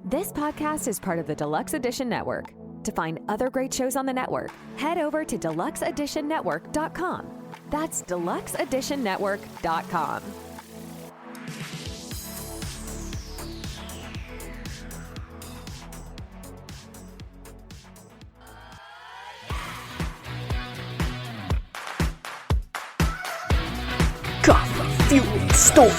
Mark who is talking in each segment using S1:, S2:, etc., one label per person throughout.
S1: This podcast is part of the Deluxe Edition Network. To find other great shows on the network, head over to deluxeeditionnetwork.com. That's deluxeeditionnetwork.com.
S2: Coffee-fueled stories.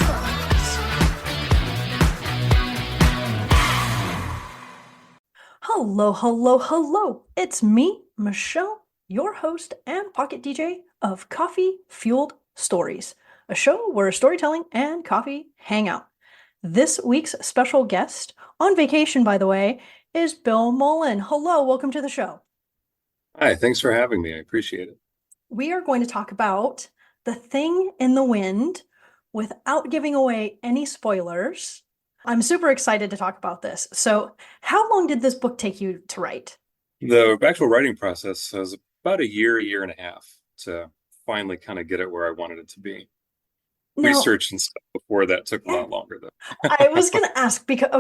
S2: Hello. It's me, Michelle, your host and pocket DJ of Coffee Fueled Stories, a show where storytelling and coffee hang out. This week's special guest, on vacation by the way, is Bill Mullen. Hello, welcome to the show.
S3: Hi, thanks for having me. I appreciate it.
S2: We are going to talk about The Thing in the Wind without giving away any spoilers. I'm super excited to talk about this. So, how long did this book take you to write?
S3: The actual writing process was about a year and a half to finally kind of get it where I wanted it to be.
S2: Now,
S3: Research and stuff before that took a lot longer, though.
S2: I was going to ask, because,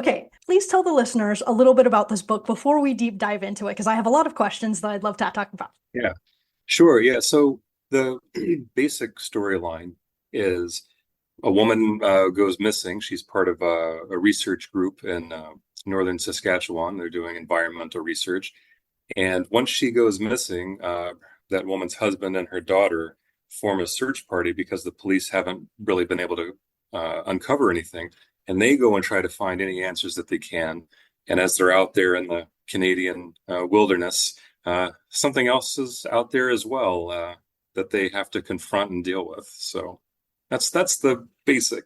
S2: please tell the listeners a little bit about this book before we deep dive into it, because I have a lot of questions that I'd love to talk about.
S3: Yeah, sure. Yeah. So the basic storyline is a woman goes missing. She's part of a research group in northern Saskatchewan. They're doing environmental research. And once she goes missing, that woman's husband and her daughter form a search party because the police haven't really been able to uncover anything. And they go and try to find any answers that they can. And as they're out there in the Canadian wilderness, something else is out there as well that they have to confront and deal with. So that's the basic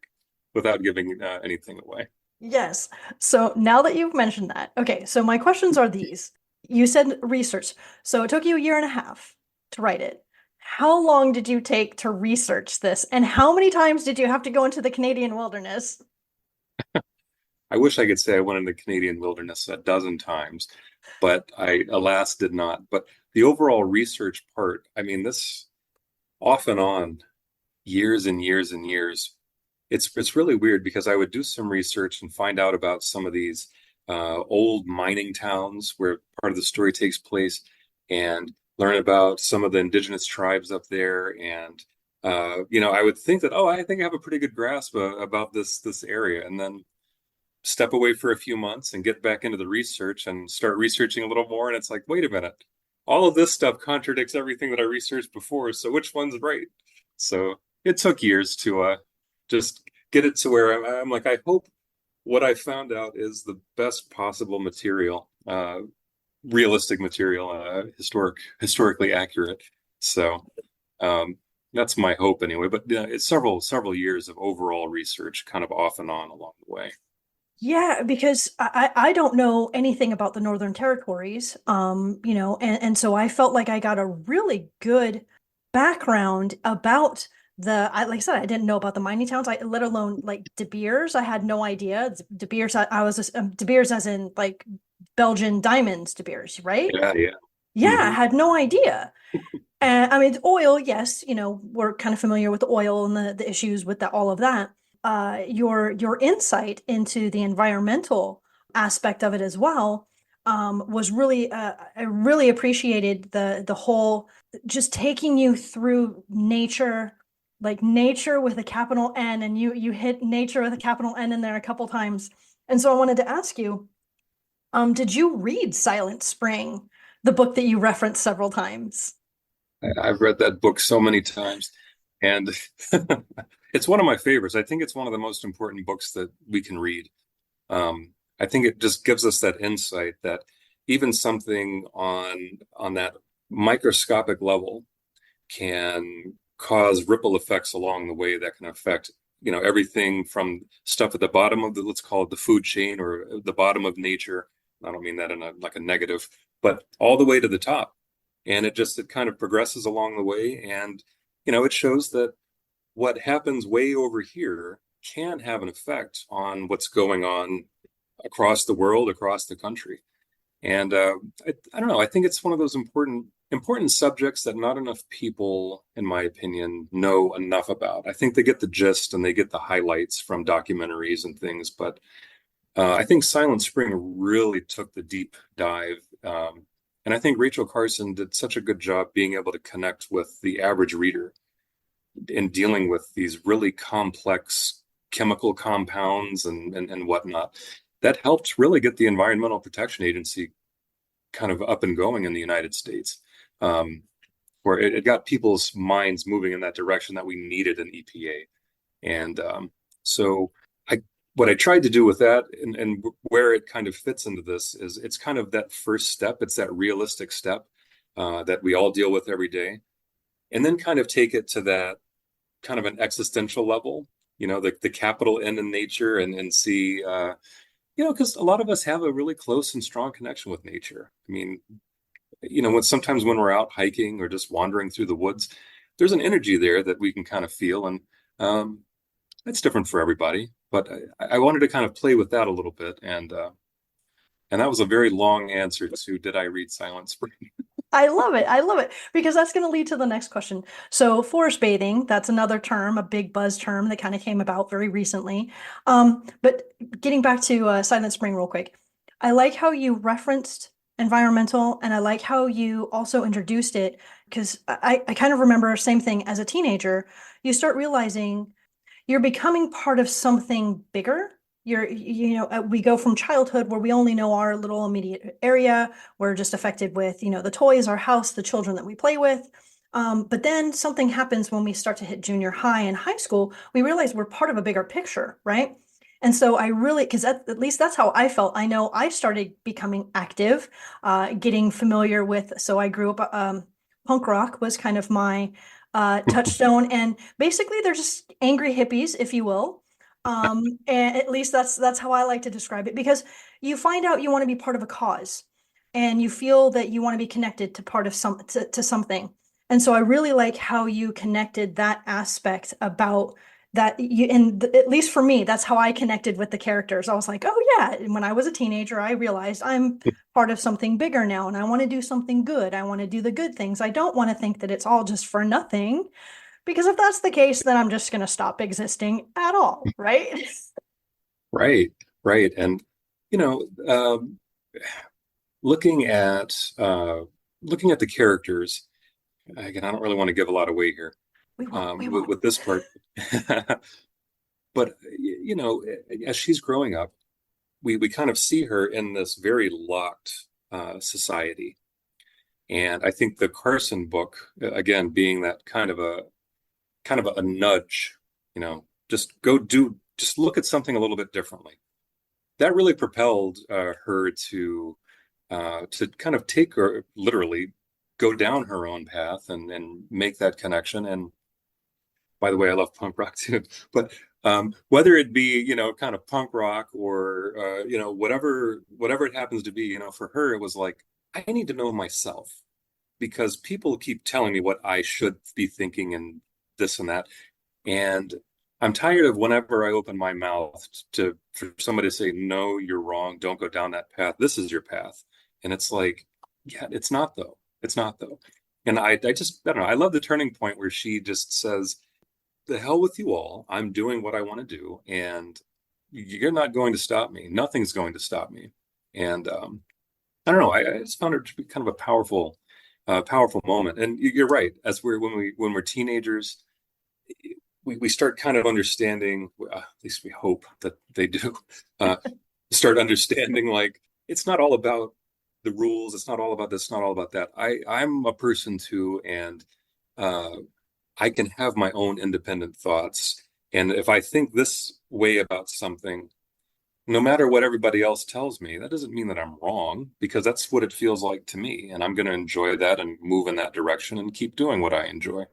S3: without giving anything away.
S2: Yes. So now that you've mentioned that, so my questions are these. You said research. So it took you a year and a half to write it. How long did you take to research this? And how many times did you have to go into the Canadian wilderness?
S3: I wish I could say I went into the Canadian wilderness a dozen times, but I, alas, did not. But the overall research part, I mean, this off and on, years and years and years. It's really weird because I would do some research and find out about some of these old mining towns where part of the story takes place and learn about some of the indigenous tribes up there. And, I would think that, I think I have a pretty good grasp about this area. And then step away for a few months and get back into the research and start researching a little more. And it's like, wait a minute, all of this stuff contradicts everything that I researched before. So which one's right? So it took years to just get it to where I'm like, I hope what I found out is the best possible material, realistic material, historically accurate. So that's my hope anyway. But it's several years of overall research, kind of off and on along the way.
S2: Yeah, because I don't know anything about the Northern Territories, and so I felt like I got a really good background about like I said, I didn't know about the mining towns, let alone like De Beers. I had no idea. De Beers, De Beers as in like Belgian diamonds, De Beers, right?
S3: Yeah.
S2: I had no idea. And I mean, oil, yes, we're kind of familiar with the oil and the issues with all of that. Your insight into the environmental aspect of it as well was really I really appreciated the whole just taking you through nature, like nature with a capital N, and you hit nature with a capital N in there a couple times. And so I wanted to ask you, did you read Silent Spring, the book that you referenced several times?
S3: I've read that book so many times, and it's one of my favorites. I think it's one of the most important books that we can read. I think it just gives us that insight that even something on that microscopic level can cause ripple effects along the way that can affect, everything from stuff at the bottom of let's call it the food chain or the bottom of nature. I don't mean that in a negative, but all the way to the top. And it kind of progresses along the way. And, it shows that what happens way over here can have an effect on what's going on across the world, across the country. And I don't know, I think it's one of those important subjects that not enough people, in my opinion, know enough about. I think they get the gist and they get the highlights from documentaries and things, but I think Silent Spring really took the deep dive. And I think Rachel Carson did such a good job being able to connect with the average reader in dealing with these really complex chemical compounds and whatnot. That helped really get the Environmental Protection Agency kind of up and going in the United States, where it got people's minds moving in that direction that we needed an EPA. And so I what I tried to do with that and where it kind of fits into this is it's kind of that first step. It's that realistic step that we all deal with every day. And then kind of take it to that kind of an existential level, the capital N in nature and see, because a lot of us have a really close and strong connection with nature. I mean, sometimes when we're out hiking or just wandering through the woods, there's an energy there that we can kind of feel. And it's different for everybody. But I wanted to kind of play with that a little bit. And that was a very long answer to did I read Silent Spring?
S2: I love it. I love it because that's going to lead to the next question. So forest bathing, that's another term, a big buzz term that kind of came about very recently. But getting back to Silent Spring real quick, I like how you referenced environmental and I like how you also introduced it because I kind of remember same thing as a teenager. You start realizing you're becoming part of something bigger. We go from childhood where we only know our little immediate area. We're just affected with, the toys, our house, the children that we play with. But then something happens when we start to hit junior high and high school. We realize we're part of a bigger picture, right? And so I really, because at least that's how I felt. I know I started becoming active, getting familiar with. So I grew up, punk rock was kind of my touchstone. And basically, they're just angry hippies, if you will. And at least that's how I like to describe it because you find out you want to be part of a cause and you feel that you want to be connected to part of to something. And so I really like how you connected that aspect about that at least for me, that's how I connected with the characters. I was like, oh yeah, and when I was a teenager, I realized I'm part of something bigger now and I want to do something good. I want to do the good things. I don't want to think that it's all just for nothing. Because if that's the case, then I'm just going to stop existing at all, right?
S3: Right, right. And, you know, looking at the characters, again, I don't really want to give a lot away here
S2: We won't.
S3: with this part. But, as she's growing up, we kind of see her in this very locked society. And I think the Carson book, again, being that kind of a nudge, just look at something a little bit differently. That really propelled her to kind of take her literally go down her own path and make that connection. And by the way, I love punk rock too, but whether it be, kind of punk rock or, whatever it happens to be, for her, it was like, I need to know myself because people keep telling me what I should be thinking and this and that. And I'm tired of whenever I open my mouth for somebody to say, no, you're wrong. Don't go down that path. This is your path. And it's like, yeah, it's not though. It's not though. And I don't know. I love the turning point where she just says, the hell with you all. I'm doing what I want to do. And you're not going to stop me. Nothing's going to stop me. And I don't know. I just found it to be kind of a powerful moment. And you're right. When we're teenagers, we start kind of understanding, at least we hope that they do, start understanding like it's not all about the rules. It's not all about this, not all about that. I'm a person too, and I can have my own independent thoughts. And if I think this way about something, no matter what everybody else tells me, that doesn't mean that I'm wrong because that's what it feels like to me. And I'm going to enjoy that and move in that direction and keep doing what I enjoy.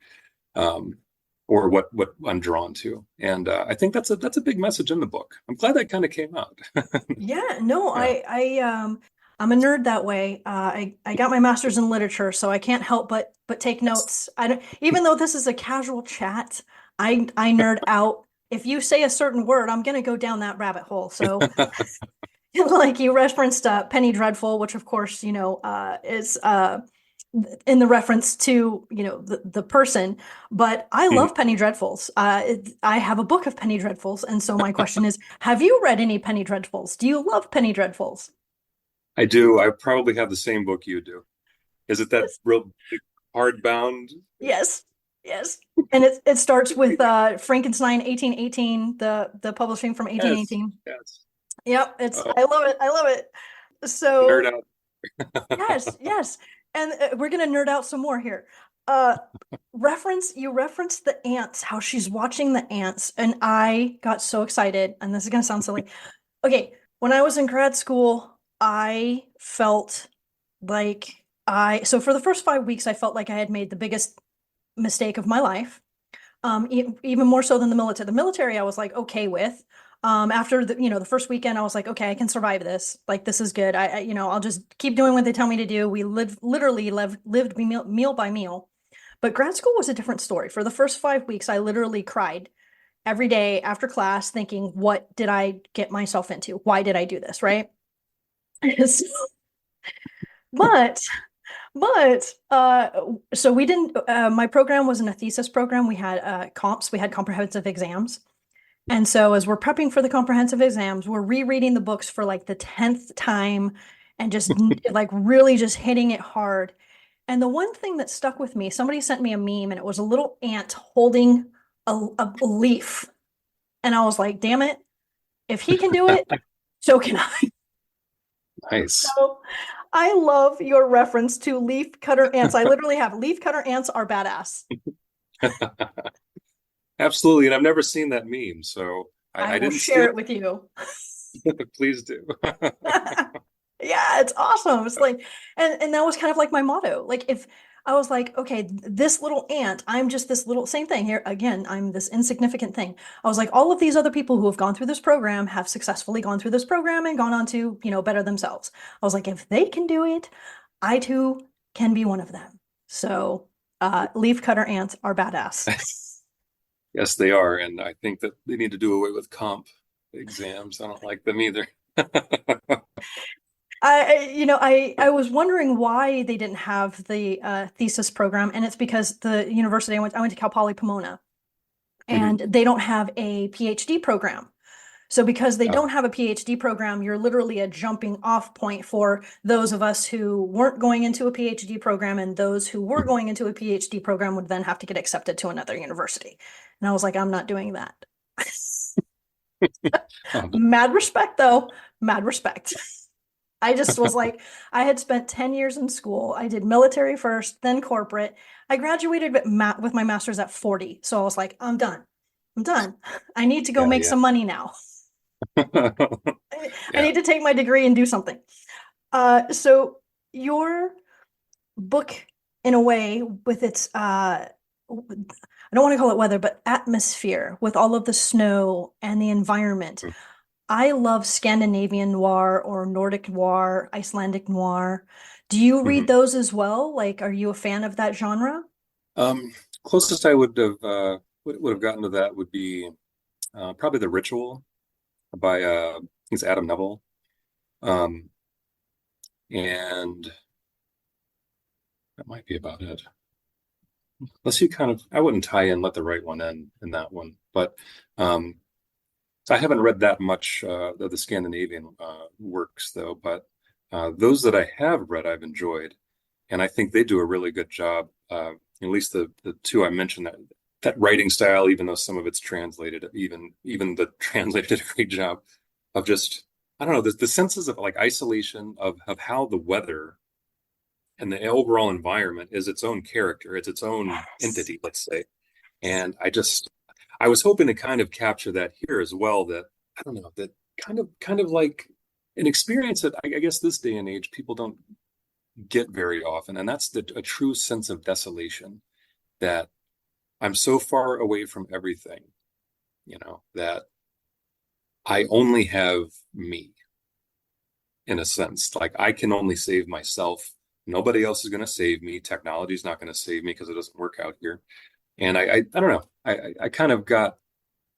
S3: Or what I'm drawn to. And I think that's a big message in the book. I'm glad that kind of came out.
S2: Yeah, no,
S3: Yeah.
S2: I'm a nerd that way. I got my master's in literature, so I can't help but take notes. I don't, even though this is a casual chat, I nerd out. If you say a certain word, I'm gonna go down that rabbit hole. So, like you referenced Penny Dreadful, which of course is in the reference to, the person, but I
S3: Mhm.
S2: love Penny Dreadfuls. I have a book of Penny Dreadfuls, and so my question is, have you read any Penny Dreadfuls? Do you love Penny Dreadfuls?
S3: I do. I probably have the same book you do. Is it that
S2: Yes.
S3: real big hardbound?
S2: Yes. Yes. And it starts with Frankenstein 1818, the publishing from
S3: Yes,
S2: 1818.
S3: yes.
S2: Yep, it's
S3: Oh,
S2: I love it. I love it.
S3: nerd
S2: So,
S3: out.
S2: yes, yes. And we're gonna nerd out some more here. You referenced the ants, how she's watching the ants, and I got so excited, and this is gonna sound silly. Okay, when I was in grad school, I felt like so for the first 5 weeks, I felt like I had made the biggest mistake of my life. Even more so than the military. The military, I was like okay with. After the first weekend, I was like, okay, I can survive this. Like, this is good. I'll just keep doing what they tell me to do. We lived meal by meal. But grad school was a different story. For the first 5 weeks, I literally cried every day after class, thinking, what did I get myself into? Why did I do this? Right. But but so we didn't my program wasn't a thesis program. We had comps, we had comprehensive exams. And so as we're prepping for the comprehensive exams, we're rereading the books for like the 10th time and just like really just hitting it hard. And the one thing that stuck with me, somebody sent me a meme and it was a little ant holding a leaf. And I was like, damn it, if he can do it, so can I.
S3: Nice.
S2: So I love your reference to leaf cutter ants. I literally have leaf cutter ants are badass.
S3: Absolutely. And I've never seen that meme, so
S2: I
S3: I
S2: will
S3: didn't steal
S2: share it with you.
S3: it. Please do.
S2: Yeah, it's awesome. It's like, and that was kind of like my motto. Like, if I was like, okay, this little ant, I'm just this little, same thing here. Again, I'm this insignificant thing. I was like, all of these other people who have gone through this program have successfully gone through this program and gone on to, better themselves. I was like, if they can do it, I too can be one of them. So, leaf cutter ants are badass.
S3: Yes, they are. And I think that they need to do away with comp exams. I don't like them either.
S2: I was wondering why they didn't have the thesis program, and it's because the university I went to Cal Poly Pomona,
S3: Mhm.
S2: and they don't have a PhD program. So because they
S3: Oh,
S2: don't have a PhD program, you're literally a jumping off point for those of us who weren't going into a PhD program, and those who were going into a PhD program would then have to get accepted to another university. And I was like, I'm not doing that.
S3: oh,
S2: Mad respect though, mad respect. I just was like, I had spent 10 years in school. I did military first, then corporate. I graduated with my master's at 40. So I was like, I'm done. I'm done. I need to go
S3: yeah,
S2: make
S3: yeah.
S2: some money now. I
S3: Yeah.
S2: need to take my degree and do something. So your book, in a way, with its I don't want to call it weather, but atmosphere, with all of the snow and the environment. I love Scandinavian noir or Nordic noir, Icelandic noir. Do you read
S3: Mhm.
S2: those as well? Like, are you a fan of that genre?
S3: Um, Closest I would have gotten to that would be probably The Ritual by I think it's Adam Neville. Um, and that might be about it. Unless you kind of, I wouldn't tie in Let the Right One in that one, but um, so I haven't read that much of the Scandinavian works though. But those that I have read, I've enjoyed, and I think they do a really good job. At least the two I mentioned, that writing style, even though some of it's translated, even the translated did a great job of just, I don't know, the senses of like isolation of how the weather and the overall environment is its own character, it's its own
S2: Yes.
S3: entity, let's say. And I was hoping to kind of capture that here as well, that I don't know, that kind of like an experience that I guess this day and age people don't get very often, and that's a true sense of desolation, that I'm so far away from everything, that I only have me, in a sense. Like, I can only save myself. Nobody else is going to save me. Technology's not going to save me because it doesn't work out here. And I don't know. I kind of got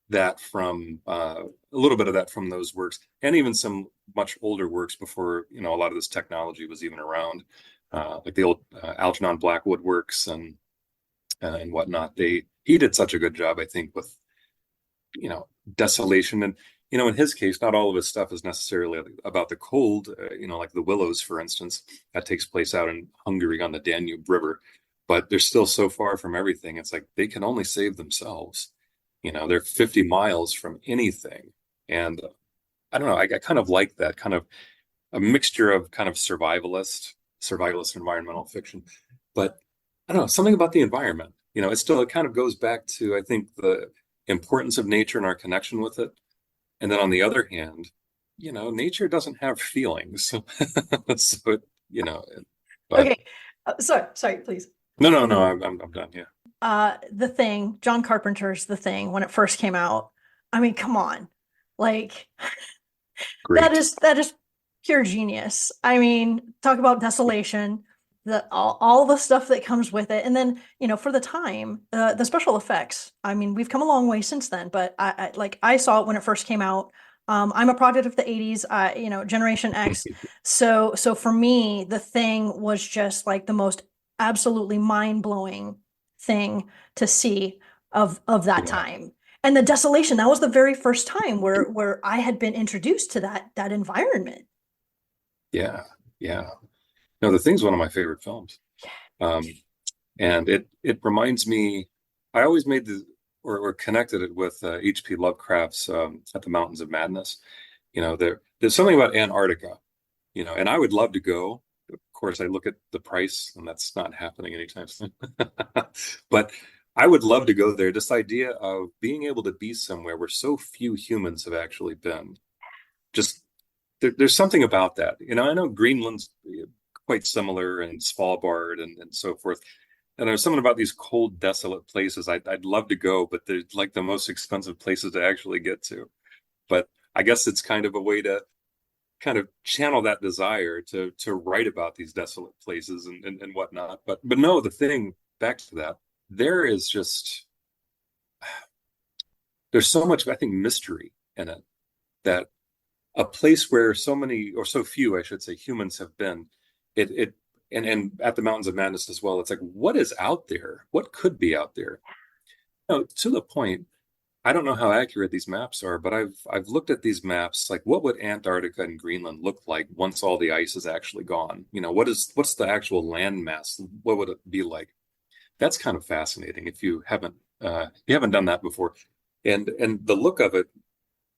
S3: that from a little bit of that from those works, and even some much older works before a lot of this technology was even around. like the old Algernon Blackwood works and whatnot. He did such a good job, I think, with desolation. And in his case, not all of his stuff is necessarily about the cold. Like the Willows, for instance, that takes place out in Hungary on the Danube River, but they're still so far from everything. It's like they can only save themselves. They're 50 miles from anything, and I don't know. I kind of like that kind of a mixture of kind of survivalist environmental fiction, but I don't know, something about the environment. It kind of goes back to, I think, the importance of nature and our connection with it. And then on the other hand, nature doesn't have feelings. So but
S2: Okay. Sorry, please.
S3: no, I'm done. Yeah.
S2: The Thing, John Carpenter's The Thing, when it first came out. I mean, come on. Like
S3: Great.
S2: that is pure genius. I mean, talk about desolation, all the stuff that comes with it. And then, for the time, the special effects. I mean, we've come a long way since then, but I saw it when it first came out. I'm a product of the 80s, Generation X. So for me, The Thing was just like the most absolutely mind-blowing thing to see of that time. And the desolation, that was the very first time where I had been introduced to that environment.
S3: Yeah. No, The Thing's one of my favorite films. And it reminds me, I always made or connected it with H.P. Lovecraft's At the Mountains of Madness. There's something about Antarctica, and I would love to go. Of course, I look at the price, and that's not happening anytime soon. But I would love to go there. This idea of being able to be somewhere where so few humans have actually been. Just there's something about that. I know Greenland's quite similar, and Svalbard and so forth. And there's something about these cold, desolate places. I'd love to go, but they're like the most expensive places to actually get to. But I guess it's kind of a way to kind of channel that desire to write about these desolate places and whatnot. But no, The Thing, back to that, there's so much, I think, mystery in it, that a place where so many, or so few, I should say, humans have been, and At the Mountains of Madness as well. It's like, what is out there? What could be out there? To the point, I don't know how accurate these maps are, but I've looked at these maps, like what would Antarctica and Greenland look like once all the ice is actually gone? What's the actual land mass? What would it be like? That's kind of fascinating if you haven't done that before. And the look of it,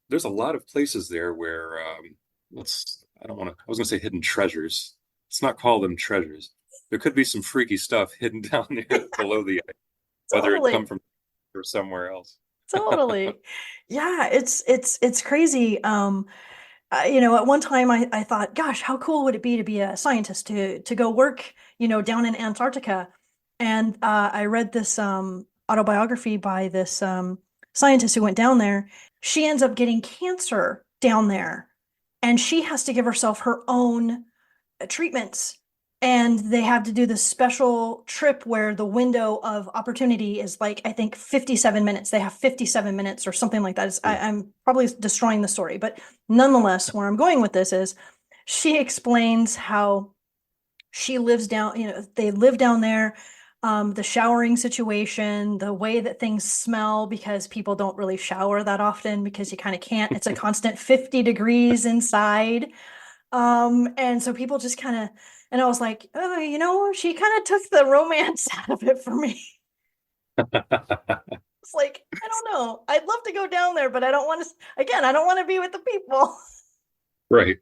S3: there's a lot of places there where I was gonna say hidden treasures. Let's not call them treasures. There could be some freaky stuff hidden down there below the ice, whether it come from or somewhere else.
S2: Totally. Yeah, it's crazy. At one time I thought, gosh, how cool would it be to be a scientist to go work, down in Antarctica. And I read this autobiography by this scientist who went down there. She ends up getting cancer down there, and she has to give herself her own treatments. And they have to do this special trip where the window of opportunity is like, I think 57 minutes. They have 57 minutes or something like that. I'm probably destroying the story, but nonetheless, where I'm going with this is she explains how she lives down, they live down there, the showering situation, the way that things smell, because people don't really shower that often because you kind of can't. It's a constant 50 degrees inside. And so people just kind of, and I was like, oh, she kind of took the romance out of it for me. It's like, I don't know. I'd love to go down there, but I don't want to, again, I don't want to be with the people.
S3: Right.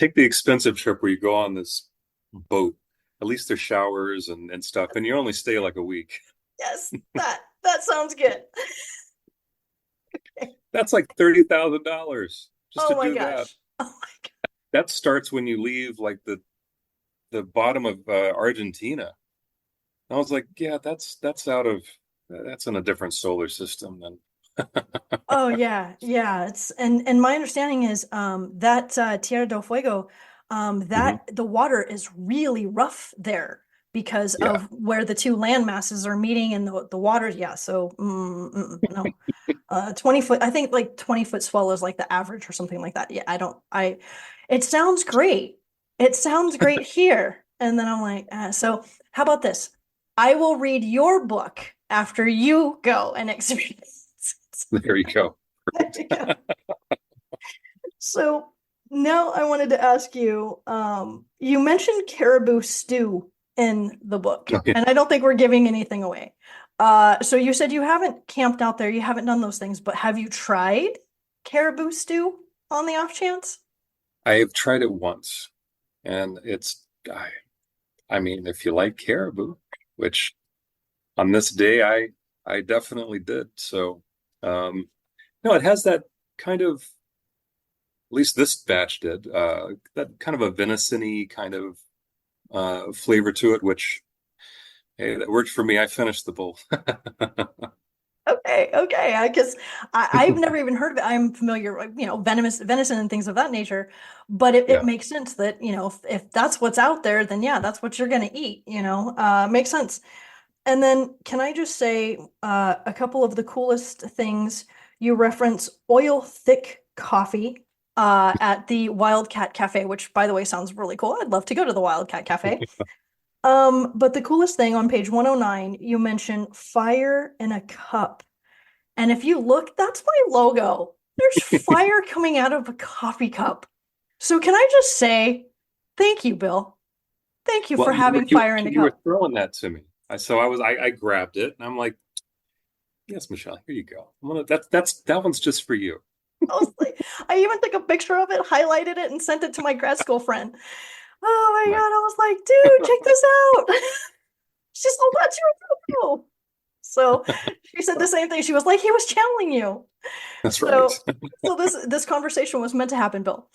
S3: Take the expensive trip where you go on this boat. At least there's showers and stuff, and you only stay like a week.
S2: Yes, that sounds good.
S3: That's like $30,000 just
S2: Oh
S3: to
S2: my
S3: do
S2: gosh.
S3: that.
S2: Oh my God.
S3: That starts when you leave like the bottom of Argentina. I was like, yeah, that's in a different solar system than.
S2: Oh yeah. It's and my understanding is that Tierra del Fuego, that the water is really rough there because
S3: Yeah.
S2: of where the two land masses are meeting and the water. Yeah. So no. 20 foot, I think like 20-foot swell is like the average or something like that. Yeah, it sounds great. It sounds great here. And then I'm like, so how about this? I will read your book after you go and experience it.
S3: There you go.
S2: Yeah. So now I wanted to ask you, you mentioned caribou stew in the book,
S3: Okay.
S2: and I don't think we're giving anything away. So you said you haven't camped out there, you haven't done those things, but have you tried caribou stew on the off chance?
S3: I've tried it once, and I mean, if you like caribou, which on this day I definitely did. So, no, it has that kind of, at least this batch did, that kind of a venison-y kind of flavor to it, which, hey, that worked for me. I finished the bowl.
S2: Okay. I guess I've never even heard of it. I'm familiar, venomous venison and things of that nature, but it
S3: Yeah.
S2: makes sense that, if that's what's out there, then yeah, that's what you're gonna eat, makes sense. And then can I just say a couple of the coolest things you reference oil thick coffee at the Wildcat Cafe, which by the way sounds really cool. I'd love to go to the Wildcat Cafe. But the coolest thing on page 109, you mention fire in a cup. And if you look, that's my logo. There's fire coming out of a coffee cup. So can I just say, thank you, Bill. Thank you
S3: Well,
S2: for having fire in a
S3: you were
S2: cup.
S3: throwing that to me. I grabbed it and I'm like, yes, Michelle, here you go. That one's just for you.
S2: I was like, I even took a picture of it, highlighted it, and sent it to my grad school friend. Oh my
S3: Nice.
S2: God, I was like, dude, check this out. She's, oh, that's your logo. So she said the same thing. She was like, he was channeling you.
S3: That's right.
S2: So this conversation was meant to happen, Bill.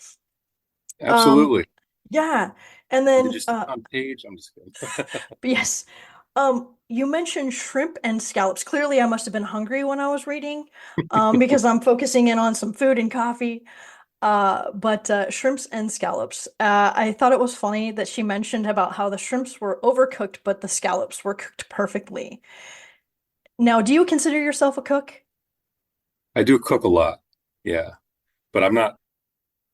S2: Um,
S3: Absolutely.
S2: yeah. And
S3: Did
S2: then
S3: you see it on page? I'm just kidding.
S2: yes. You mentioned shrimp and scallops. Clearly, I must have been hungry when I was reading, because I'm focusing in on some food and coffee. But shrimps and scallops. I thought it was funny that she mentioned about how the shrimps were overcooked, but the scallops were cooked perfectly. Now, do you consider yourself a cook?
S3: I do cook a lot. Yeah. But I'm not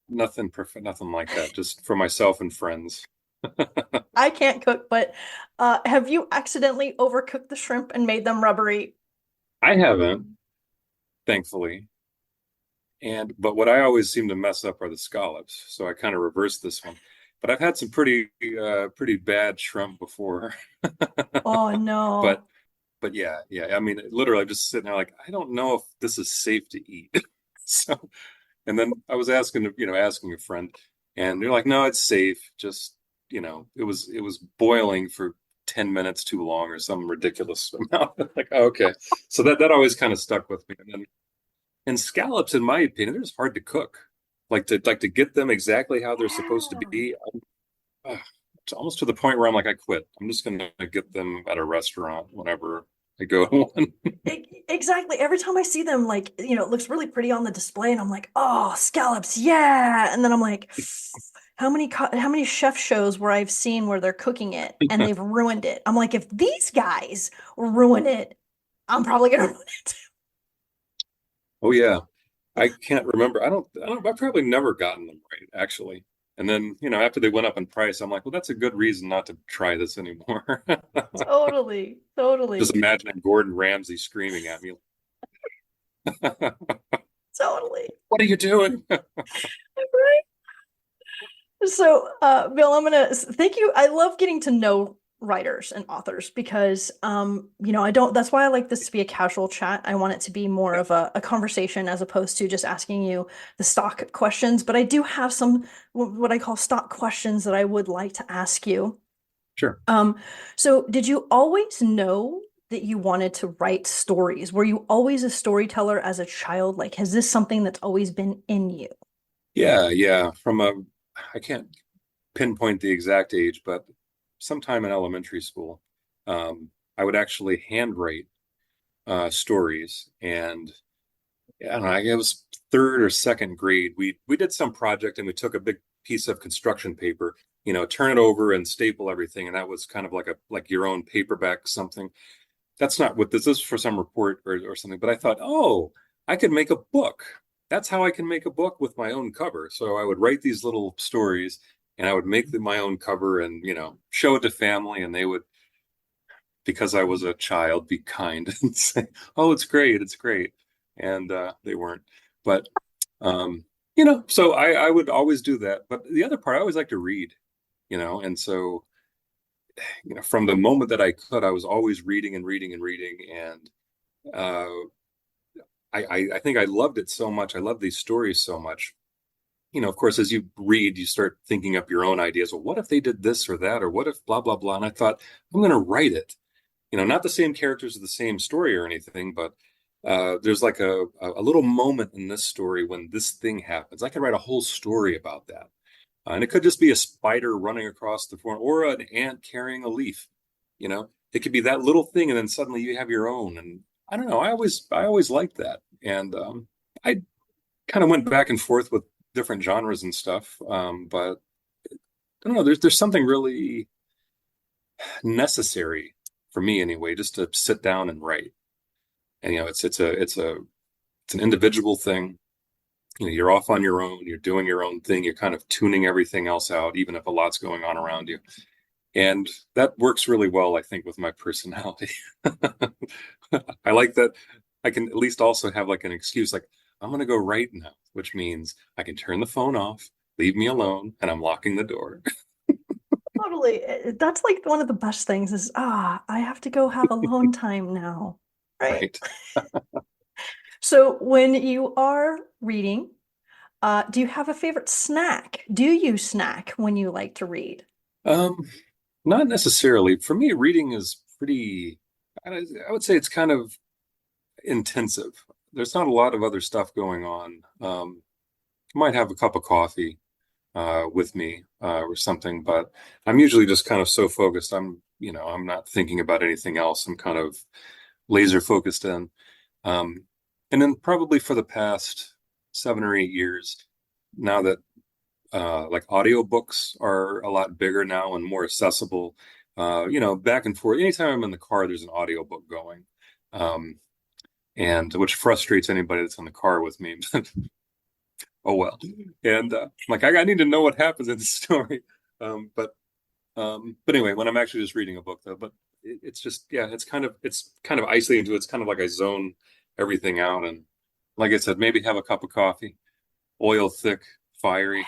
S3: nothing perfect, nothing like that. Just for myself and friends.
S2: I can't cook, but have you accidentally overcooked the shrimp and made them rubbery?
S3: I haven't, thankfully. But what I always seem to mess up are the scallops. So I kind of reversed this one. But I've had some pretty bad shrimp before.
S2: Oh
S3: But
S2: no.
S3: yeah. I mean, literally, I'm just sitting there like, I don't know if this is safe to eat. So, and then I was asking a friend, and they're like, no, it's safe. Just, it was boiling for 10 minutes too long or some ridiculous amount. Like, oh, okay. So that always kind of stuck with me. And scallops, in my opinion, they're just hard to cook. Like to get them exactly how they're supposed to
S2: Yeah.
S3: be. It's almost to the point where I'm like, I quit. I'm just gonna get them at a restaurant whenever I go to one.
S2: Exactly. Every time I see them, like, it looks really pretty on the display, and I'm like, oh, scallops, yeah. And then I'm like, how many chef shows where I've seen where they're cooking it and they've ruined it? I'm like, if these guys ruin it, I'm probably gonna ruin it.
S3: Oh yeah. I can't remember. I've probably never gotten them right, actually. And then, after they went up in price, I'm like, well, that's a good reason not to try this anymore.
S2: Totally, totally,
S3: Just imagining Gordon Ramsay screaming at me,
S2: totally.
S3: what are you doing?
S2: Right? So, Bill, I'm gonna thank you. I love getting to know writers and authors because, I don't, that's why I like this to be a casual chat. I want it to be more of a conversation as opposed to just asking you the stock questions. But I do have some what I call stock questions that I would like to ask you.
S3: Sure.
S2: Um, so did you always know that you wanted to write stories? Were you always a storyteller as a child? Like, has this something that's always been in you?
S3: Yeah. I can't pinpoint the exact age, but sometime in elementary school, I would actually handwrite stories. And I don't know, it was third or second grade. We did some project and we took a big piece of construction paper, turn it over and staple everything. And that was kind of like your own paperback something. That's not what this is for some report or something. But I thought, oh, I could make a book. That's how I can make a book with my own cover. So I would write these little stories and I would make my own cover and, show it to family, and they would, because I was a child, be kind and say, "Oh, it's great, it's great," and they weren't. But so I would always do that. But the other part, I always like to read, and so from the moment that I could, I was always reading and reading and reading, and uh, I think I loved it so much. I love these stories so much. Of course, as you read, you start thinking up your own ideas. Well, what if they did this or that, or what if blah blah blah? And I thought, I'm going to write it. Not the same characters or the same story or anything, but there's like a little moment in this story when this thing happens. I could write a whole story about that. And it could just be a spider running across the floor or an ant carrying a leaf. It could be that little thing, and then suddenly you have your own. And I don't know. I always liked that, and I kind of went back and forth with different genres and stuff. But I don't know. There's something really necessary for me anyway, just to sit down and write. And it's an individual thing. You're off on your own, you're doing your own thing, you're kind of tuning everything else out, even if a lot's going on around you. And that works really well, I think, with my personality. I like that I can at least also have like an excuse, like, I'm going to go write now, which means I can turn the phone off, leave me alone, and I'm locking the door.
S2: Totally. That's like one of the best things is, I have to go have alone time now. Right. So when you are reading, do you have a favorite snack? Do you snack when you like to read?
S3: Not necessarily. For me, reading is pretty, I would say it's kind of intensive. There's not a lot of other stuff going on. Might have a cup of coffee with me or something, but I'm usually just kind of so focused. I'm not thinking about anything else. I'm kind of laser focused in. And then probably for the past 7 or 8 years, now that like audiobooks are a lot bigger now and more accessible, back and forth. Anytime I'm in the car, there's an audiobook going. And which frustrates anybody that's in the car with me. Oh well. And like I need to know what happens in the story. But anyway, when I'm actually just reading a book though, but it's just it's kind of isolating to it's kind of like I zone everything out, and like I said, maybe have a cup of coffee, oil thick, fiery.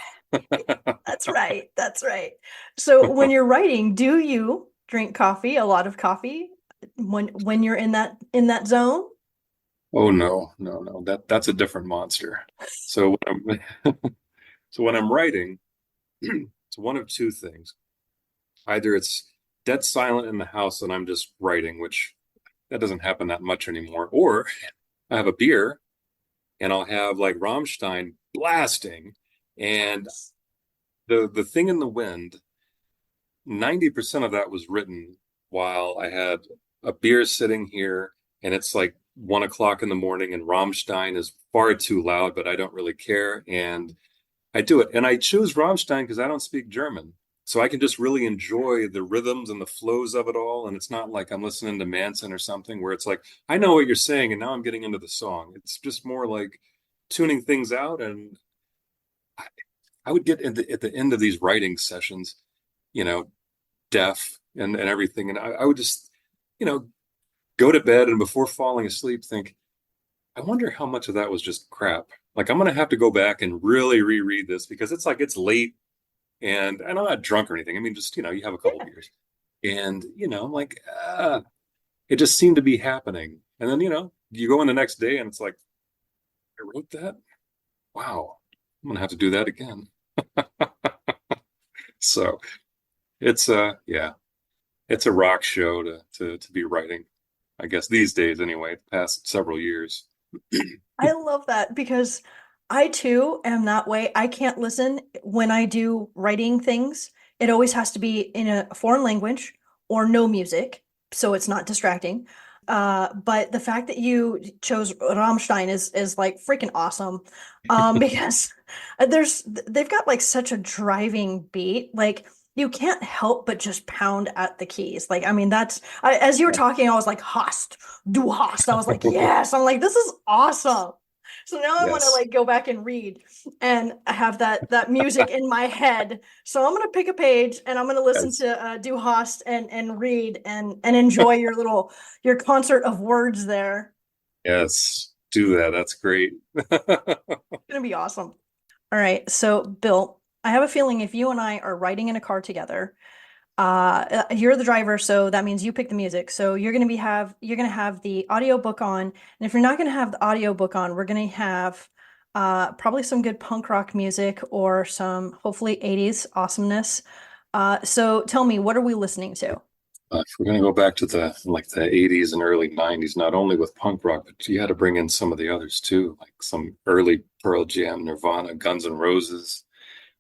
S2: That's right. That's right. So when you're writing, do you drink coffee, a lot of coffee when you're in that zone?
S3: Oh no, no, no. That's a different monster. So when I'm so when I'm writing, it's one of two things. Either it's dead silent in the house and I'm just writing, which that doesn't happen that much anymore, or I have a beer and I'll have like Rammstein blasting, and the thing in the wind, 90% of that was written while I had a beer sitting here, and it's like 1 o'clock in the morning, and Rammstein is far too loud, but I don't really care. And I do it. And I choose Rammstein because I don't speak German. So I can just really enjoy the rhythms and the flows of it all. And it's not like I'm listening to Manson or something where it's like, I know what you're saying, and now I'm getting into the song. It's just more like tuning things out. And I would get at the end of these writing sessions, deaf and everything. And I would just, go to bed, and before falling asleep, think, I wonder how much of that was just crap. Like, I'm going to have to go back and really reread this because it's like it's late, and I'm not drunk or anything. I mean, just, you have a couple beers. And, I'm like, it just seemed to be happening. And then, you go in the next day and it's like, I wrote that? Wow. I'm going to have to do that again. So it's it's a rock show to be writing, I guess these days anyway, the past several years.
S2: I love that because I too am that way. I can't listen when I do writing things. It always has to be in a foreign language or no music, so it's not distracting. But the fact that you chose Rammstein is like freaking awesome. Because they've got like such a driving beat. Like you can't help but just pound at the keys. Like, I mean, as you were talking, I was like, Hast, du hast. I was like, yes. I'm like, this is awesome. So now I want to
S3: Yes.
S2: like go back and read, and I have that music in my head. So I'm gonna pick a page and I'm gonna listen
S3: Yes.
S2: to Du Hast and read and enjoy your concert of words there.
S3: Yes. Do that. That's great.
S2: It's gonna be awesome. All right. So Bill, I have a feeling if you and I are riding in a car together, you're the driver, so that means you pick the music. So you're gonna have the audiobook on, and if you're not gonna have the audiobook on, we're gonna have probably some good punk rock music or some hopefully 80s awesomeness. So tell me, what are we listening to?
S3: If we're going to go back to the 80s and early 90s, not only with punk rock, but you had to bring in some of the others too, like some early Pearl Jam, Nirvana, Guns N' Roses.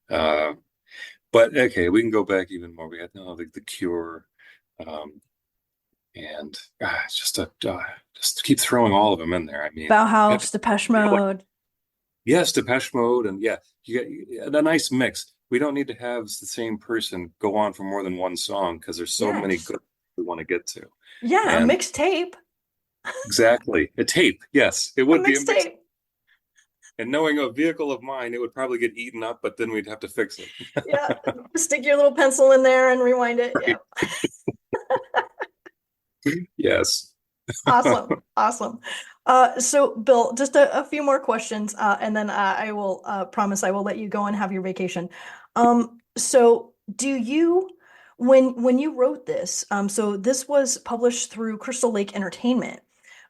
S3: Uh, but okay, we can go back even more. We had the Cure, um, and it's just keep throwing all of them in there. I mean, you have to
S2: Bauhaus, Depeche
S3: like
S2: Mode.
S3: yes, Depeche Mode, and yeah, you get a nice mix. We don't need to have the same person go on for more than one song because there's so many
S2: Yes.
S3: good we want to get to.
S2: Yeah, a
S3: And
S2: mixtape.
S3: exactly. A tape. Yes, it
S2: A
S3: would be a mix.
S2: mixtape.
S3: And knowing a vehicle of mine, it would probably get eaten up, but then we'd have to fix it.
S2: Yeah. Stick your little pencil in there and rewind it. Yeah.
S3: Right. Yes.
S2: Awesome. Awesome. So Bill, just a few more questions, and then I will promise I will let you go and have your vacation. So do you, when you wrote this, so this was published through Crystal Lake Entertainment.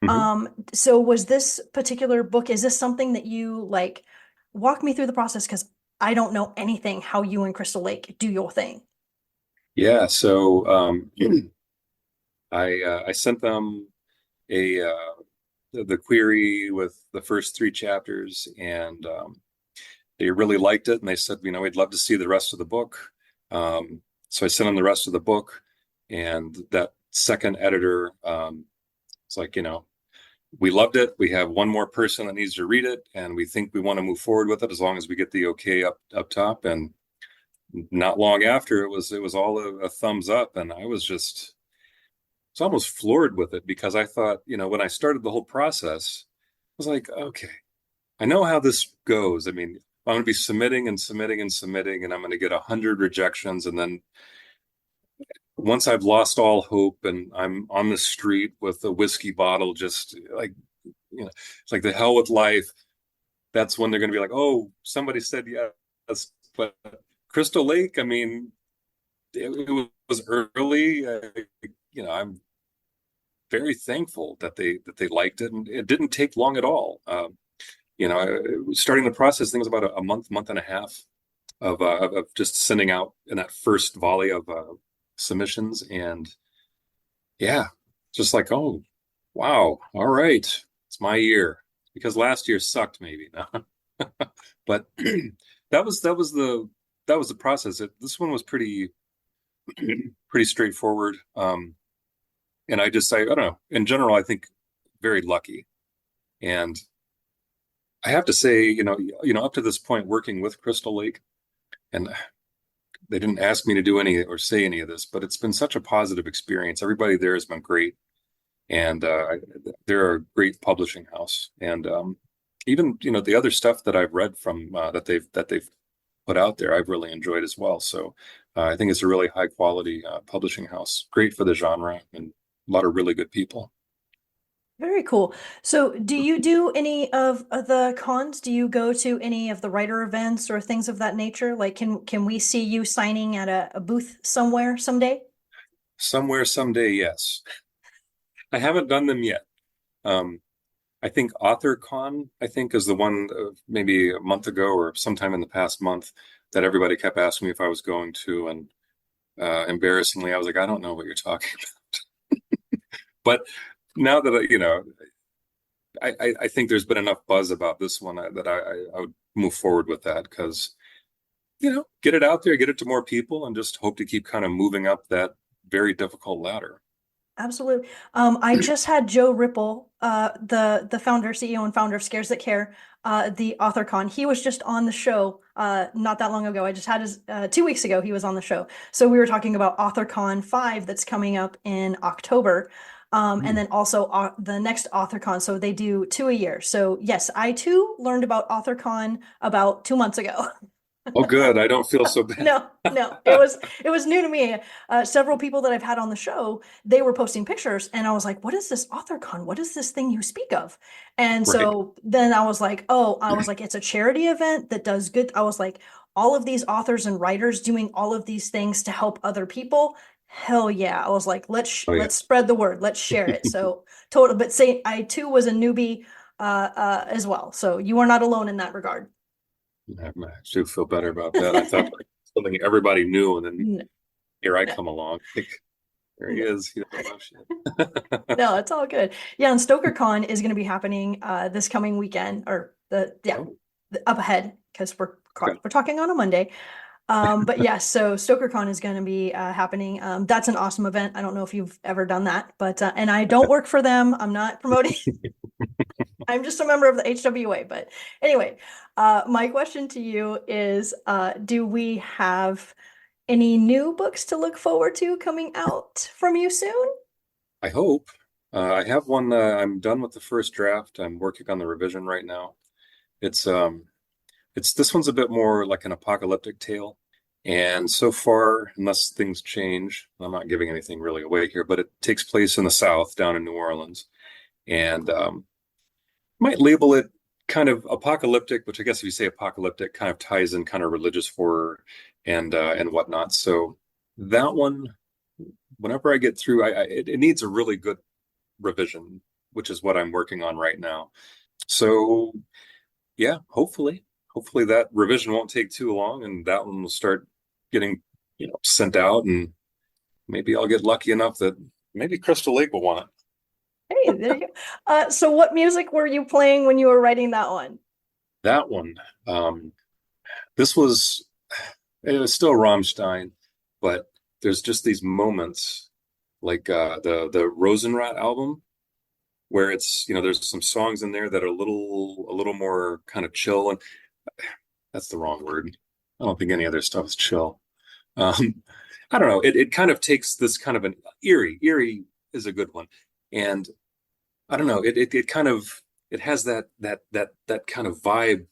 S3: Mhm.
S2: So was this particular book, is this something that you like, walk me through the process? Because I don't know anything how you and Crystal Lake do your thing.
S3: Yeah. So I sent them a the query with the first three chapters, and they really liked it, and they said, we'd love to see the rest of the book. So I sent them the rest of the book, and that second editor, it's like, we loved it. We have one more person that needs to read it, and we think we want to move forward with it as long as we get the okay up top. And not long after, it was all a thumbs up, and I was almost floored with it because I thought, when I started the whole process, I was like, okay, I know how this goes. I mean, I'm going to be submitting and submitting and submitting, and I'm going to get 100 rejections, and then once I've lost all hope and I'm on the street with a whiskey bottle, just like, it's like the hell with life. That's when they're going to be like, oh, somebody said yes. But Crystal Lake, I mean, it was early. I'm very thankful that they liked it, and it didn't take long at all. Starting the process, I think it was about a month and a half of just sending out in that first volley of submissions, and yeah, just like, oh, wow, all right, it's my year because last year sucked, maybe. But that was the process. This one was pretty straightforward. And I don't know. In general, I think very lucky. And I have to say, up to this point, working with Crystal Lake, and they didn't ask me to do any or say any of this, but it's been such a positive experience. Everybody there has been great, and they're a great publishing house. And even the other stuff that I've read from that they've put out there, I've really enjoyed as well. So I think it's a really high quality publishing house, great for the genre, and a lot of really good people.
S2: Very cool. So, do you do any of the cons? Do you go to any of the writer events or things of that nature? Like, can we see you signing at a booth somewhere someday?
S3: Somewhere someday, yes. I haven't done them yet. Um, I think AuthorCon, I think, is the one maybe a month ago or sometime in the past month that everybody kept asking me if I was going to, and embarrassingly, I was like, I don't know what you're talking about. But now that I think there's been enough buzz about this one that I would move forward with that because get it out there, get it to more people, and just hope to keep kind of moving up that very difficult ladder.
S2: Absolutely. I just had Joe Ripple, the founder, CEO, and founder of Scares That Care, the AuthorCon. He was just on the show not that long ago. I just had his 2 weeks ago. He was on the show, so we were talking about AuthorCon 5 that's coming up in October. And then also the next AuthorCon. So they do 2 a year. So yes, I too learned about AuthorCon about 2 months ago.
S3: Oh, good. I don't feel so bad.
S2: No, it was new to me. Several people that I've had on the show, they were posting pictures, and I was like, "What is this AuthorCon? What is this thing you speak of?" And
S3: Right.
S2: so then I was like, it's a charity event that does good. I was like, all of these authors and writers doing all of these things to help other people. Hell yeah! I was like,
S3: Oh, yeah.
S2: let's spread the word, let's share it. So total, but say I too was a newbie as well. So you are not alone in that regard.
S3: I actually feel better about that. I thought like something everybody knew, and then
S2: No,
S3: here I
S2: no,
S3: come along. Like, there he
S2: no.
S3: is. He doesn't know shit.
S2: No, it's all good. Yeah, and StokerCon is going to be happening this coming weekend, or
S3: Oh,
S2: up ahead because
S3: okay.
S2: we're talking on a Monday. But yes, so StokerCon is going to be happening. That's an awesome event. I don't know if you've ever done that, but and I don't work for them. I'm not promoting. I'm just a member of the HWA. But anyway, my question to you is, do we have any new books to look forward to coming out from you soon?
S3: I hope. I have one. I'm done with the first draft. I'm working on the revision right now. It's this one's a bit more like an apocalyptic tale. And so far, unless things change, I'm not giving anything really away here, but it takes place in the South, down in New Orleans. And might label it kind of apocalyptic, which I guess if you say apocalyptic, kind of ties in kind of religious horror and whatnot. So that one, whenever I get through, it needs a really good revision, which is what I'm working on right now. So yeah, hopefully that revision won't take too long, and that one will start getting sent out, and maybe I'll get lucky enough that maybe Crystal Lake will want it.
S2: Hey, there you go. So what music were you playing when you were writing that one?
S3: That one, this was it was still Rammstein, but there's just these moments like the Rosenrot album where it's there's some songs in there that are a little more kind of chill, and that's the wrong word. I don't think any other stuff is chill. Um, I don't know. It kind of takes this kind of an eerie is a good one, and I don't know. It kind of it has that kind of vibe,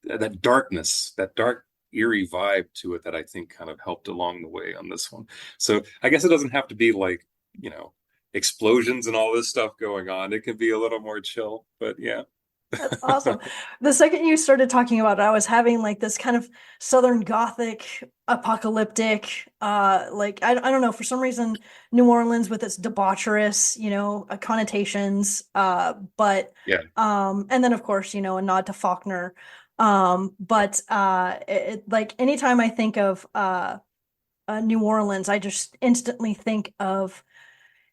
S3: that darkness, that dark eerie vibe to it that I think kind of helped along the way on this one. So I guess it doesn't have to be like explosions and all this stuff going on. It can be a little more chill, but yeah.
S2: That's awesome. The second you started talking about it, I was having like this kind of Southern Gothic, apocalyptic, like I don't know, for some reason, New Orleans with its debaucherous, connotations, but
S3: Yeah.
S2: and then of course, a nod to Faulkner. But like anytime I think of New Orleans, I just instantly think of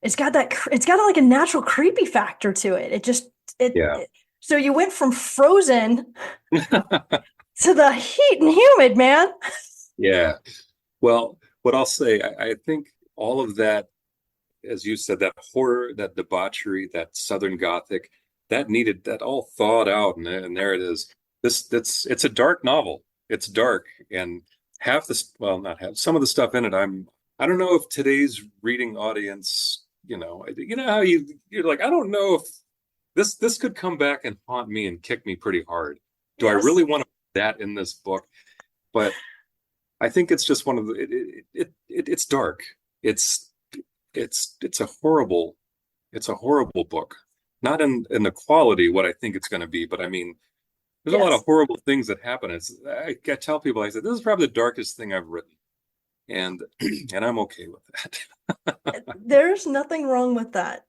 S2: it's got like a natural creepy factor to it. It just
S3: Yeah.
S2: so you went from frozen to the heat and humid, man.
S3: Yeah. Well, what I'll say, I think all of that, as you said, that horror, that debauchery, that Southern Gothic, that needed that all thawed out, and there it is. It's a dark novel. It's dark, and half this, well, not half, some of the stuff in it, I don't know if today's reading audience, how you're like, I don't know if this could come back and haunt me and kick me pretty hard. Do I
S2: Yes.
S3: really want to put that in this book? But I think it's just one of it's dark. It's it's a horrible book. Not in the quality what I think it's going to be, but I mean, there's a lot of
S2: Yes.
S3: horrible things that happen. I tell people, I said this is probably the darkest thing I've written, and and I'm okay with that.
S2: There's nothing wrong with that.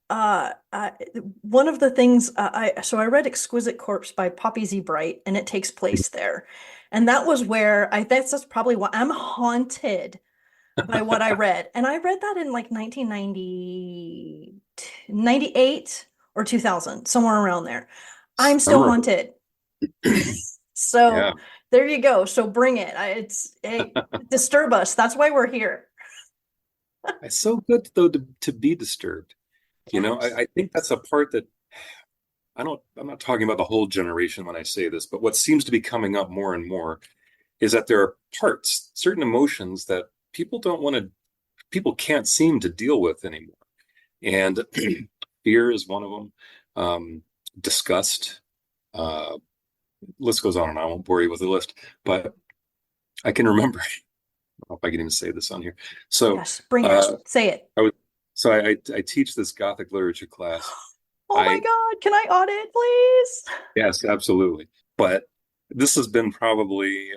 S2: One of the things I read Exquisite Corpse by Poppy Z. Bright, and it takes place there, and that was where that's probably why I'm haunted by what I read, and I read that in like 1990, 98 or 2000, somewhere around there. I'm still
S3: Memorable.
S2: haunted.
S3: Yeah.
S2: So there you go. So bring it. Hey, disturb us. That's why we're here.
S3: It's so good though to be disturbed.
S2: Yes.
S3: I think that's a part that I'm not talking about the whole generation when I say this, but what seems to be coming up more and more is that there are parts, certain emotions that people don't want to, people can't seem to deal with anymore. And Fear is one of them. Disgust. List goes on and on. I won't bore you with the list, but I can remember. I don't know if I can even say this on here. So,
S2: Yes, bring it. Say it.
S3: I teach this Gothic literature class.
S2: Oh my God, can I audit, please?
S3: Yes, absolutely. But this has been probably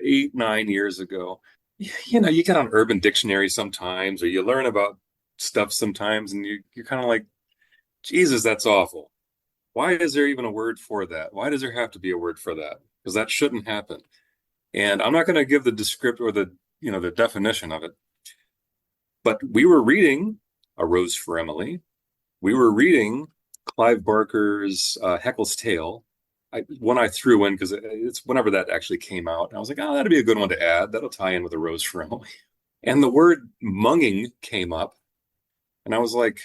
S3: 8, 9 years ago. You know, you get on Urban Dictionary sometimes, or you learn about stuff sometimes, and you're kind of like, Jesus, that's awful. Why is there even a word for that? Why does there have to be a word for that? Because that shouldn't happen. And I'm not going to give the descriptor or the definition of it. But we were reading A Rose for Emily. We were reading Clive Barker's Heckle's Tale. One I threw in because it's whenever that actually came out. And I was like, oh, that'd be a good one to add. That'll tie in with A Rose for Emily. And the word munging came up. And I was like,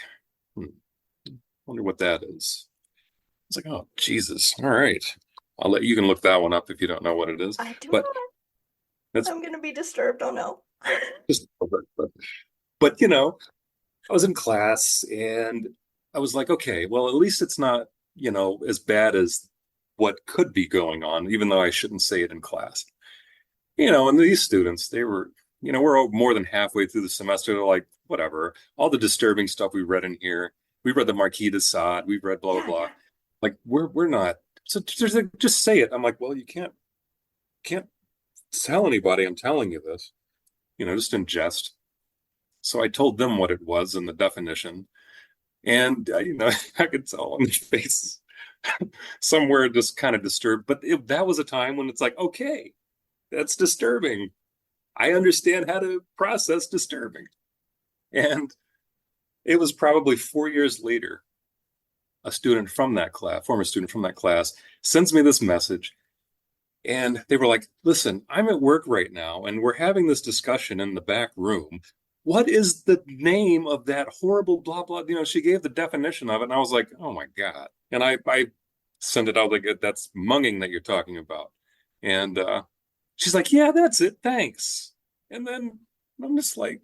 S3: wonder what that is. I was like, oh, Jesus. All right. You can look that one up if you don't know what it is.
S2: I do
S3: But
S2: not. I'm going to be disturbed. Oh no.
S3: Just but you know, I was in class and I was like, okay, well, at least it's not, as bad as what could be going on, even though I shouldn't say it in class. And these students, they were, we're more than halfway through the semester. They're like, whatever, all the disturbing stuff we read in here. We read the Marquis de Sade. We've read blah, blah, blah. Like, we're not. So just say it. I'm like, well, you can't tell anybody I'm telling you this, just in jest. So I told them what it was and the definition. And, I could tell on their faces somewhere just kind of disturbed. But that was a time when it's like, okay, that's disturbing. I understand how to process disturbing. And it was probably 4 years later, a student from that class, former student from that class, sends me this message. And they were like, listen, I'm at work right now, and we're having this discussion in the back room. What is the name of that horrible blah, blah? She gave the definition of it. And I was like, oh, my God. And I sent it out like, that's munging that you're talking about. And she's like, yeah, that's it. Thanks. And then I'm just like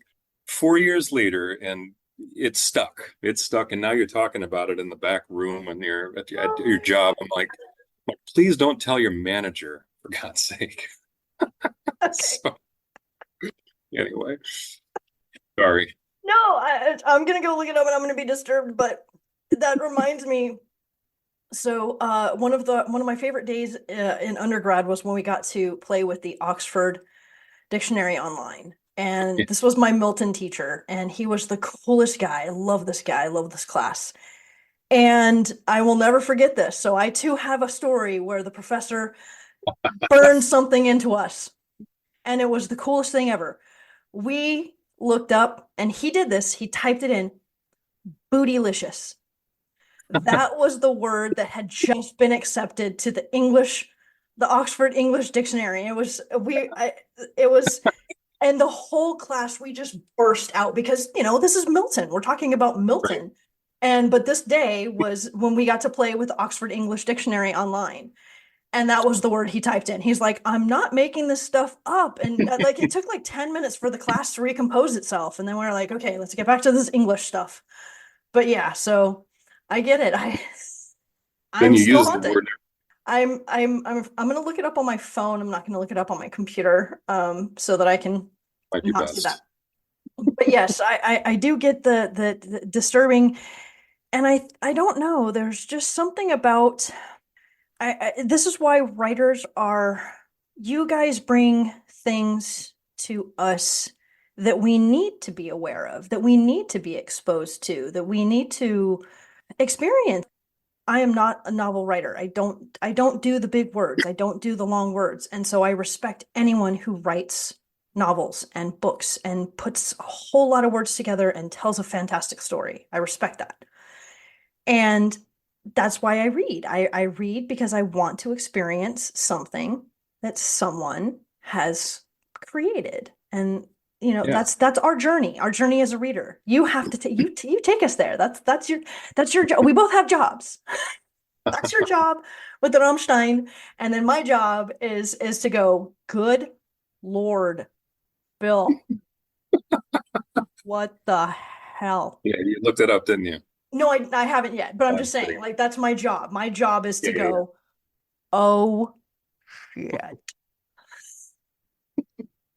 S3: 4 years later, and it's stuck. It's stuck. And now you're talking about it in the back room and you're at your job. I'm like, please don't tell your manager, for God's sake.
S2: Okay.
S3: So, anyway, sorry.
S2: No, I'm gonna go look it up and I'm gonna be disturbed, but that reminds me. So one of my favorite days in undergrad was when we got to play with the Oxford Dictionary online. And this was my Milton teacher, and he was the coolest guy. I love this guy. I love this class. And I will never forget this. So I too have a story where the professor burned something into us. And it was the coolest thing ever. We looked up, and he did this. He typed it in, bootylicious. That was the word that had just been accepted to the Oxford English Dictionary. It was, and the whole class, we just burst out because, this is Milton. We're talking about Milton. Right. But this day was when we got to play with the Oxford English Dictionary online. And that was the word he typed in. He's like, I'm not making this stuff up. And it took like 10 minutes for the class to recompose itself. And then we were like, okay, let's get back to this English stuff. But yeah, so I get it. I'm still haunted. I'm gonna look it up on my phone. I'm not gonna look it up on my computer, so that I can not see that. But yes, I do get the disturbing, and I don't know. There's just something about. This is why writers are. You guys bring things to us that we need to be aware of, that we need to be exposed to, that we need to experience. I am not a novel writer. I don't do the big words. I don't do the long words. And so I respect anyone who writes novels and books and puts a whole lot of words together and tells a fantastic story. I respect that. And that's why I read. I read because I want to experience something that someone has created. And that's our journey. Our journey as a reader. You have to take you take us there. That's your job. We both have jobs. That's your job with the Rammstein, and then my job is to go, good Lord, Bill, what the hell?
S3: Yeah, you looked it up, didn't you?
S2: No, I haven't yet, but I'm
S3: I'm
S2: just saying,
S3: kidding.
S2: like, that's my job. My job is
S3: Yeah,
S2: to
S3: yeah, yeah.
S2: go, oh shit.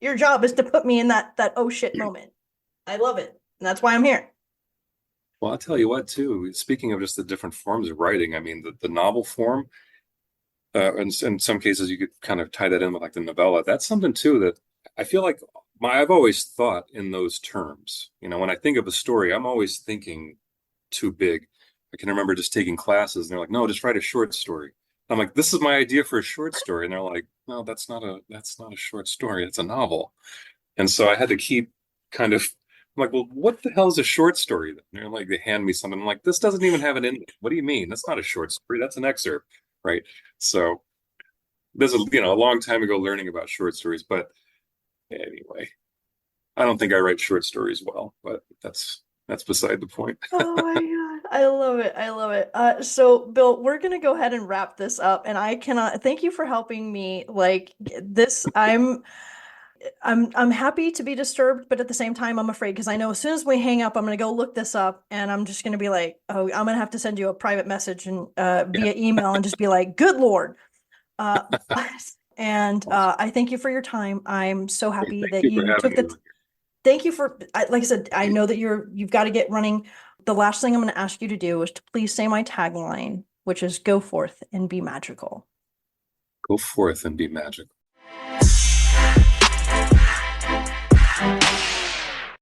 S2: Your job is to put me in that oh shit moment. I love it. And that's why I'm here.
S3: Well, I'll tell you what, too. Speaking of just the different forms of writing, I mean, the novel form, in some cases, you could kind of tie that in with like the novella. That's something too that I feel like I've always thought in those terms. You know, when I think of a story, I'm always thinking too big. I can remember just taking classes, and they're like, "No, just write a short story." I'm like, "This is my idea for a short story," and they're like, "No, that's not a short story. It's a novel." And so I had to keep kind of, I'm like, well, what the hell is a short story then? And they're like, they hand me something. I'm like, this doesn't even have an ending. What do you mean? That's not a short story. That's an excerpt, right? So there's a long time ago learning about short stories, but anyway, I don't think I write short stories well, but that's beside the point.
S2: Oh my God. I love it. I love it. So Bill, we're gonna go ahead and wrap this up, and I cannot thank you for helping me. Like this, I'm happy to be disturbed, but at the same time, I'm afraid because I know as soon as we hang up, I'm gonna go look this up, and I'm just gonna be like, oh, I'm gonna have to send you a private message and
S3: Yeah.
S2: via email and just be like, good Lord. Uh, and
S3: Awesome.
S2: I thank you for your time. I'm so
S3: Hey,
S2: happy
S3: thank
S2: that
S3: you for
S2: you
S3: having
S2: took
S3: me
S2: the
S3: on
S2: Thank you for, like I said, I
S3: here.
S2: know that you've got to get running. The last thing I'm going to ask you to do is to please say my tagline, which is go forth and be magical.
S3: Go forth and be magical.